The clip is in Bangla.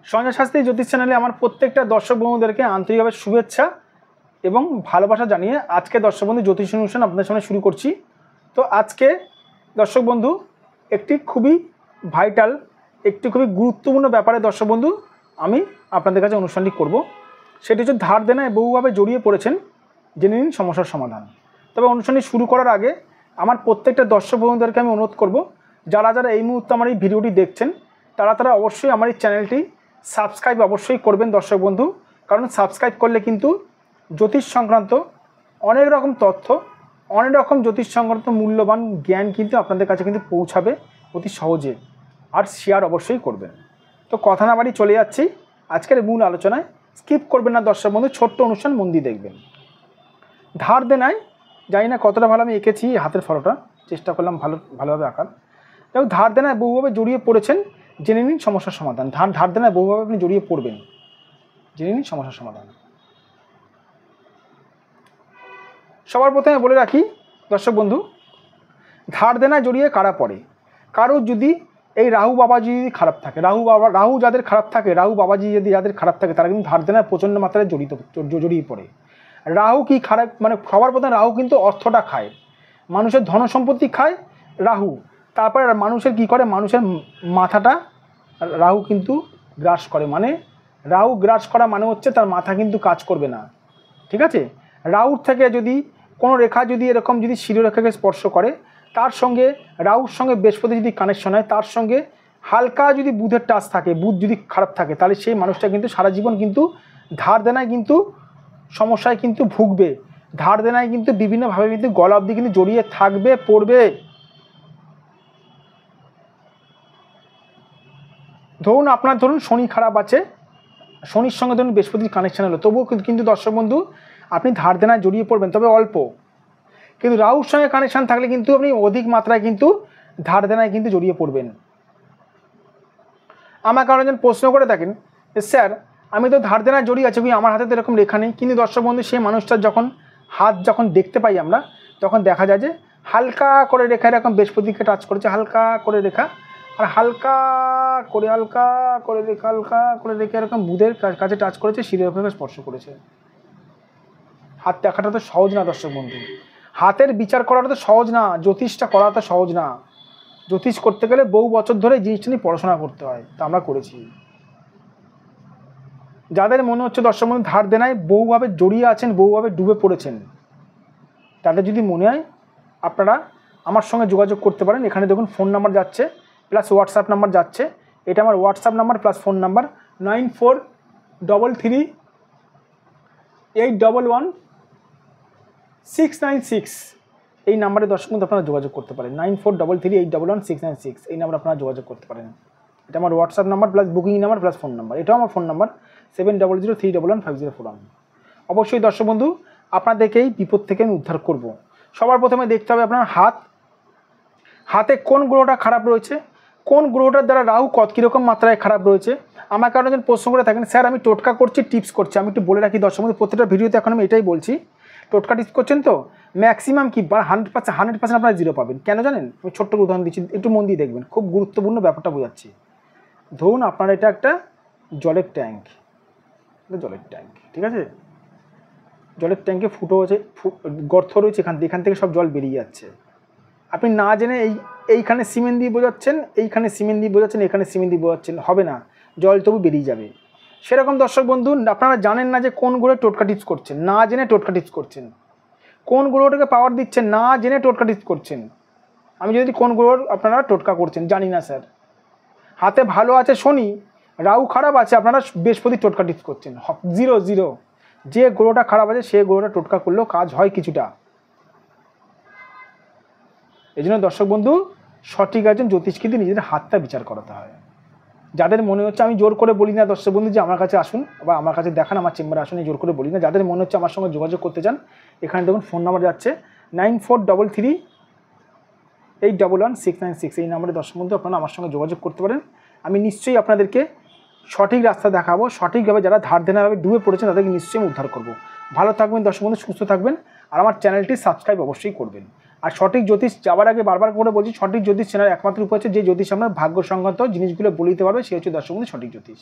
সঞ্জয় শাস্ত্রী জ্যোতিষ চ্যানেলে আমার প্রত্যেকটা দর্শক বন্ধুদেরকে আন্তরিকভাবে শুভেচ্ছা এবং ভালোবাসা জানিয়ে আজকে দর্শক বন্ধু জ্যোতিষ অনুষ্ঠান আপনাদের সামনে শুরু করছি। তো আজকে দর্শক বন্ধু একটি খুবই ভাইটাল, একটি খুবই গুরুত্বপূর্ণ ব্যাপারে দর্শক বন্ধু আমি আপনাদের কাছে অনুষ্ঠানটি করব। সেটি হচ্ছে ধার দেনায় বহুভাবে জড়িয়ে পড়েছেন, জেনে নিন সমস্যার সমাধান। তবে অনুষ্ঠানটি শুরু করার আগে আমার প্রত্যেকটা দর্শক বন্ধুদেরকে আমি অনুরোধ করব, যারা যারা এই মুহূর্তে আমার এই ভিডিওটি দেখছেন তারা অবশ্যই আমার এই চ্যানেলটি সাবস্ক্রাইব অবশ্যই করবেন দর্শক বন্ধু। কারণ সাবস্ক্রাইব করলে কিন্তু জ্যোতিষ সংক্রান্ত অনেক রকম তথ্য, অনেক রকম জ্যোতিষ সংক্রান্ত মূল্যবান জ্ঞান কিন্তু আপনাদের কাছে কিন্তু পৌঁছাবে অতি সহজে। আর শেয়ার অবশ্যই করবেন। তো কথা না বাড়ি চলে যাচ্ছি আজকের মূল আলোচনায়। স্কিপ করবেন না দর্শক বন্ধু, ছোট্ট অনুষ্ঠান মন দিয়ে দেখবেন। ধার দেনায়, জানি না কতটা ভালো আমি এঁকেছি হাতের ফটোটা, চেষ্টা করলাম ভালোভাবে আঁকার। দেখো, ধার দেনায় বহুভাবে জড়িয়ে পড়েছেন, জেনে নিন সমস্যার সমাধান। ধার দেনায় বহুভাবে আপনি জড়িয়ে পড়বেন, জেনে নিন সমস্যার সমাধান। সবার প্রথমে বলে রাখি দর্শক বন্ধু, ধার দেনায় জড়িয়ে কারা পড়ে? কারো যদি এই রাহু বাবাজি যদি খারাপ থাকে, রাহু যাদের খারাপ থাকে, রাহু বাবাজি যদি যাদের খারাপ থাকে তারা কিন্তু ধার দেনায় প্রচণ্ড মাত্রায় জড়িয়ে পড়ে। রাহু কি খারাপ, মানে সবার প্রথমে রাহু কিন্তু অর্থটা খায়, মানুষের ধন সম্পত্তি খায় রাহু। তারপরে মানুষের কি করে, মানুষের মাথাটা রাহু কিন্তু গ্রাস করে। মানে রাহু গ্রাস করা মানে হচ্ছে তার মাথা কিন্তু কাজ করবে না, ঠিক আছে? রাহুর থেকে যদি কোনো রেখা যদি এরকম যদি শিরোরেখাকে স্পর্শ করে, তার সঙ্গে রাহুর সঙ্গে বৃহস্পতি যদি কানেকশন হয়, তার সঙ্গে হালকা যদি বুধের টাচ থাকে, বুধ যদি খারাপ থাকে, তাহলে সেই মানুষটা কিন্তু সারা জীবন কিন্তু ধার দেনায় কিন্তু সমস্যায় কিন্তু ভুগবে। ধার দেনায় কিন্তু বিভিন্নভাবে কিন্তু গলা অবধি কিন্তু জড়িয়ে থাকবে, পড়বে। ধরুন শনি খারাপ আছে, শনির সঙ্গে ধরুন বৃহস্পতির কানেকশন হলো, তবুও কিন্তু দর্শক বন্ধু আপনি ধার দেনায় জড়িয়ে পড়বেন, তবে অল্প। কিন্তু রাহুর সঙ্গে কানেকশন থাকলে কিন্তু আপনি অধিক মাত্রায় কিন্তু ধার দেনায় কিন্তু জড়িয়ে পড়বেন। আমাকে অনেকজন প্রশ্ন করে থাকেন, স্যার আমি তো ধার দেনায় জড়িয়ে আছি, আমার হাতে তো এরকম রেখা নেই। কিন্তু দর্শক বন্ধু সেই মানুষটার যখন হাত যখন দেখতে পাই আমরা, তখন দেখা যায় যে হালকা করে রেখা এরকম বৃহস্পতিকে টাচ করেছে, হালকা করে রেখা, আর হালকা করে রেখে এরকম বুধের কাছে টাচ করেছে, শিরোরেখাকে স্পর্শ করেছে। হাত দেখাটা তো সহজ না দর্শক বন্ধু, হাতের বিচার করাটা তো সহজ না, জ্যোতিষটা করা তো সহজ না। জ্যোতিষ করতে গেলে বহু বছর ধরে জিনিসটা নিয়ে পড়াশোনা করতে হয়, তা আমরা করেছি। যাদের মনে হচ্ছে দর্শক বন্ধু ধার দেনায় বহুভাবে জড়িয়ে আছেন, বহুভাবে ডুবে পড়েছেন, তাদের যদি মনে হয় আপনারা আমার সঙ্গে যোগাযোগ করতে পারেন। এখানে দেখুন ফোন নাম্বার যাচ্ছে প্লাস হোয়াটসঅ্যাপ নাম্বার যাচ্ছে। এটা আমার WhatsApp number plus phone number 9433811696। এই নাম্বারে দর্শক বন্ধু আপনারা যোগাযোগ করতে পারেন। 9433811696 এই নাম্বারে আপনারা যোগাযোগ করতে পারেন। এটা আমার WhatsApp number plus booking number plus phone number. এটাও আমার ফোন নাম্বার 7003115041। অবশ্যই দর্শক বন্ধু আপনাদেরকে এই বিপদ থেকে আমি উদ্ধার করব। সবার প্রথমে দেখতে হবে আপনার হাতে কোন গ্রহটা খারাপ রয়েছে, কোন গ্রহটার দ্বারা রাহু কীরকম মাত্রায় খারাপ রয়েছে। আমাকে অনেকজন প্রশ্ন করে থাকেন, স্যার আমি টোটকা করছি, টিপস করছি। আমি একটু বলে রাখি দর্শক বন্ধু, প্রত্যেকটা ভিডিওতে এখন আমি এটাই বলছি, টোটকা টিপস করছেন তো ম্যাক্সিমাম কি 100% আপনারা জিরো পাবেন। কেন জানেন? আমি ছোট্ট উদাহরণ দিচ্ছি, একটু মন দিয়ে দেখবেন, খুব গুরুত্বপূর্ণ ব্যাপারটা বোঝাচ্ছি। ধরুন আপনার এটা একটা জলের ট্যাঙ্ক, ঠিক আছে? জলের ট্যাঙ্কে ফুটো আছে, গর্ত রয়েছে, এখান থেকে সব জল বেরিয়ে যাচ্ছে। আপনি না জেনে এইখানে সিমেন্ট দিয়ে বোঝাচ্ছেন, এইখানে সিমেন্ট দিয়ে বোঝাচ্ছেন, এখানে সিমেন্ট দিয়ে বোঝাচ্ছেন, হবে না, জল তবু বেরিয়ে যাবে। সেরকম দর্শক বন্ধু আপনারা জানেন না যে কোন গ্রহে টোটকা টিপস করছেন, না জেনে টোটকা টিপস করছেন। কোন গ্রহটাকে পাওয়ার দিচ্ছেন, না জেনে টোটকা টিপস করছেন। আমি যদি কোন গ্রহর আপনারা টোটকা করছেন জানি না স্যার। হাতে ভালো আছে শনি, রাহু খারাপ আছে, আপনারা বৃহস্পতি টোটকা টিপস করছেন। জিরো। যে গ্রহটা খারাপ আছে সে গ্রহটা টোটকা করলেও কাজ হয় কিছুটা। এই জন্য দর্শক বন্ধু সঠিক একজন জ্যোতিষ কিন্তু নিজেদের হাতটা বিচার করাতে হয়। যাদের মনে হচ্ছে, আমি জোর করে বলি না দর্শক বন্ধু যে আমার কাছে আসুন বা আমার কাছে দেখান, আমার চেম্বারে আসুন, এই জোর করে বলি না। যাদের মনে হচ্ছে আমার সঙ্গে যোগাযোগ করতে চান, এখানে দেখুন ফোন নাম্বার যাচ্ছে 9433811696। এই নাম্বারে দর্শক বন্ধু আপনারা আমার সঙ্গে যোগাযোগ করতে পারেন। আমি নিশ্চয়ই আপনাদেরকে সঠিক রাস্তা দেখাবো, সঠিকভাবে যারা ধার দেনাভাবে ডুবে পড়েছেন তাদেরকে নিশ্চয়ই উদ্ধার করব। ভালো থাকবেন দর্শক বন্ধু, সুস্থ থাকবেন, আর আমার চ্যানেলটি সাবস্ক্রাইব অবশ্যই করবেন। আর সঠিক জ্যোতিষ যাওয়ার আগে বারবার করে বলছি, সঠিক জ্যোতিষ চ্যানেল একমাত্র উপায় হচ্ছে যে জ্যোতিষ আপনার ভাগ্য সংক্রান্ত জিনিসগুলো বলে দিতে পারবে, সে হচ্ছে দর্শক বন্ধু সঠিক জ্যোতিষ।